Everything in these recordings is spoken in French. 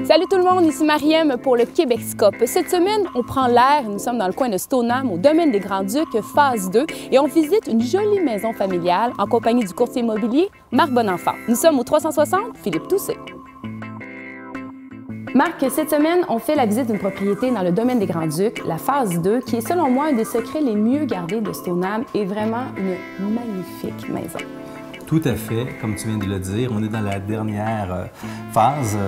Salut tout le monde, ici Mariem pour le Québec-Scope. Cette semaine, on prend l'air, nous sommes dans le coin de Stoneham, au domaine des Grands-Ducs, phase 2, et on visite une jolie maison familiale en compagnie du courtier immobilier Marc Bonenfant. Nous sommes au 360 Philippe Toussé. Marc, cette semaine, on fait la visite d'une propriété dans le domaine des Grands-Ducs, la phase 2, qui est selon moi un des secrets les mieux gardés de Stoneham et vraiment une magnifique maison. Tout à fait, comme tu viens de le dire, on est dans la dernière phase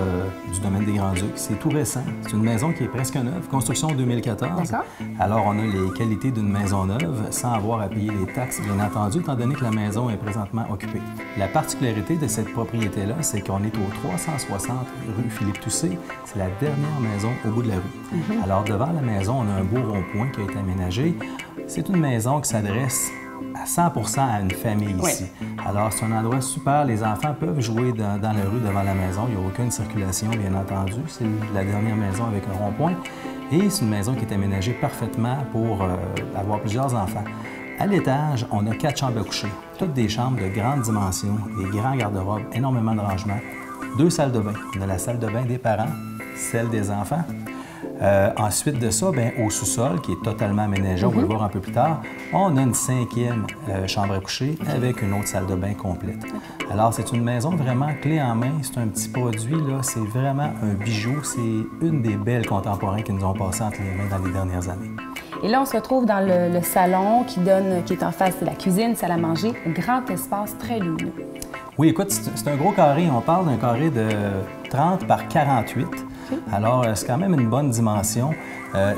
du domaine des Grands-Ducs. C'est tout récent. C'est une maison qui est presque neuve, construction 2014. D'accord. Alors, on a les qualités d'une maison neuve sans avoir à payer les taxes, bien entendu, étant donné que la maison est présentement occupée. La particularité de cette propriété-là, c'est qu'on est au 360 rue Philippe Toussé. C'est la dernière maison au bout de la rue. Alors, devant la maison, on a un beau rond-point qui a été aménagé. C'est une maison qui s'adresse à 100% à une famille ici. Oui. Alors, c'est un endroit super. Les enfants peuvent jouer dans la rue devant la maison. Il n'y a aucune circulation, bien entendu. C'est la dernière maison avec un rond-point. Et c'est une maison qui est aménagée parfaitement pour avoir plusieurs enfants. À l'étage, on a 4 chambres à coucher. Toutes des chambres de grande dimension, des grands garde-robes, énormément de rangements. 2 salles de bain. On a la salle de bain des parents, celle des enfants. Ensuite de ça, au sous-sol, qui est totalement aménagé, on va le voir un peu plus tard, on a une 5e chambre à coucher avec une autre salle de bain complète. Alors, c'est une maison vraiment clé en main. C'est un petit produit, là, c'est vraiment un bijou. C'est une des belles contemporaines qui nous ont passé entre les mains dans les dernières années. Et là, on se retrouve dans le salon qui est en face de la cuisine, salle à manger, un grand espace très lumineux. Oui, écoute, c'est un gros carré. On parle d'un carré de 30 par 48. Alors, c'est quand même une bonne dimension.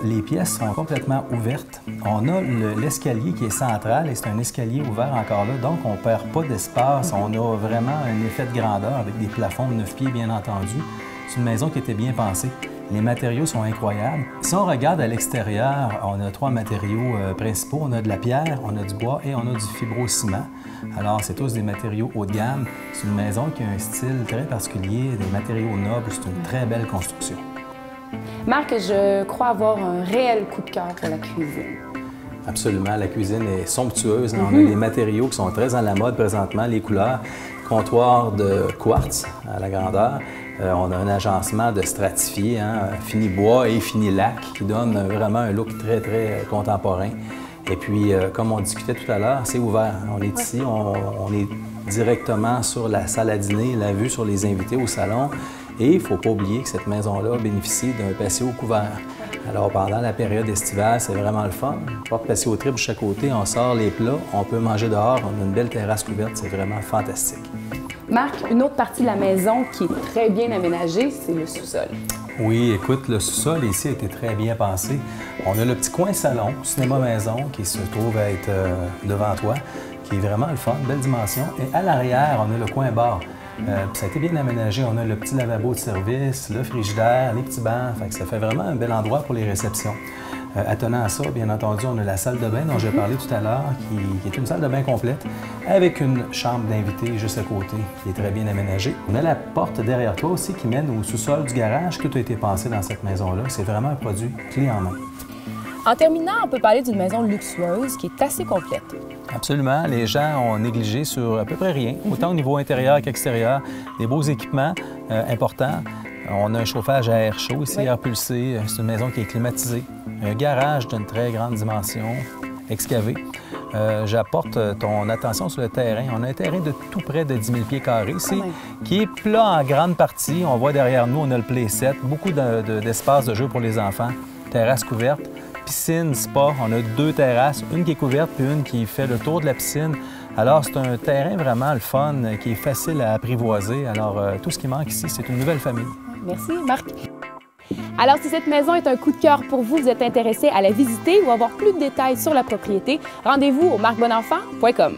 Les pièces sont complètement ouvertes. On a l'escalier qui est central et c'est un escalier ouvert encore là, donc on ne perd pas d'espace. On a vraiment un effet de grandeur avec des plafonds de 9 pieds, bien entendu. C'est une maison qui était bien pensée. Les matériaux sont incroyables. Si on regarde à l'extérieur, on a 3 matériaux principaux. On a de la pierre, on a du bois et on a du fibrociment. Alors, c'est tous des matériaux haut de gamme. C'est une maison qui a un style très particulier, des matériaux nobles. C'est une très belle construction. Marc, je crois avoir un réel coup de cœur pour la cuisine. Absolument. La cuisine est somptueuse. On a des matériaux qui sont très à la mode présentement, les couleurs. Comptoir de quartz à la grandeur. On a un agencement de stratifié, fini bois et fini lac, qui donne vraiment un look très, très contemporain. Et puis, comme on discutait tout à l'heure, c'est ouvert. On est ici, on est directement sur la salle à dîner, la vue sur les invités au salon. Et il ne faut pas oublier que cette maison-là bénéficie d'un patio couvert. Alors, pendant la période estivale, c'est vraiment le fun. Porte patio triple de chaque côté, on sort les plats, on peut manger dehors, on a une belle terrasse couverte, c'est vraiment fantastique. Marc, une autre partie de la maison qui est très bien aménagée, c'est le sous-sol. Oui, écoute, le sous-sol ici a été très bien pensé. On a le petit coin salon, cinéma-maison, qui se trouve à être devant toi, qui est vraiment le fun, belle dimension. Et à l'arrière, on a le coin bar. Ça a été bien aménagé. On a le petit lavabo de service, le frigidaire, les petits bancs. Ça fait vraiment un bel endroit pour les réceptions. Attenant à ça, bien entendu, on a la salle de bain dont j'ai parlé tout à l'heure, qui est une salle de bain complète, avec une chambre d'invité juste à côté, qui est très bien aménagée. On a la porte derrière toi aussi qui mène au sous-sol du garage. Tout a été pensé dans cette maison-là. C'est vraiment un produit clé en main. En terminant, on peut parler d'une maison luxueuse qui est assez complète. Absolument. Les gens ont négligé sur à peu près rien, autant au niveau intérieur qu'extérieur. Des beaux équipements importants. On a un chauffage à air chaud ici, air pulsé. C'est une maison qui est climatisée. Un garage d'une très grande dimension, excavé. J'apporte ton attention sur le terrain. On a un terrain de tout près de 10 000 pieds carrés ici, qui est plat en grande partie. On voit derrière nous, on a le playset, beaucoup d'espace de jeu pour les enfants, terrasse couverte. Piscine, spa, on a 2 terrasses, une qui est couverte puis une qui fait le tour de la piscine. Alors, c'est un terrain vraiment le fun, qui est facile à apprivoiser. Alors, tout ce qui manque ici, c'est une nouvelle famille. Merci, Marc. Alors, si cette maison est un coup de cœur pour vous, vous êtes intéressé à la visiter ou avoir plus de détails sur la propriété, rendez-vous au marcbonenfant.com.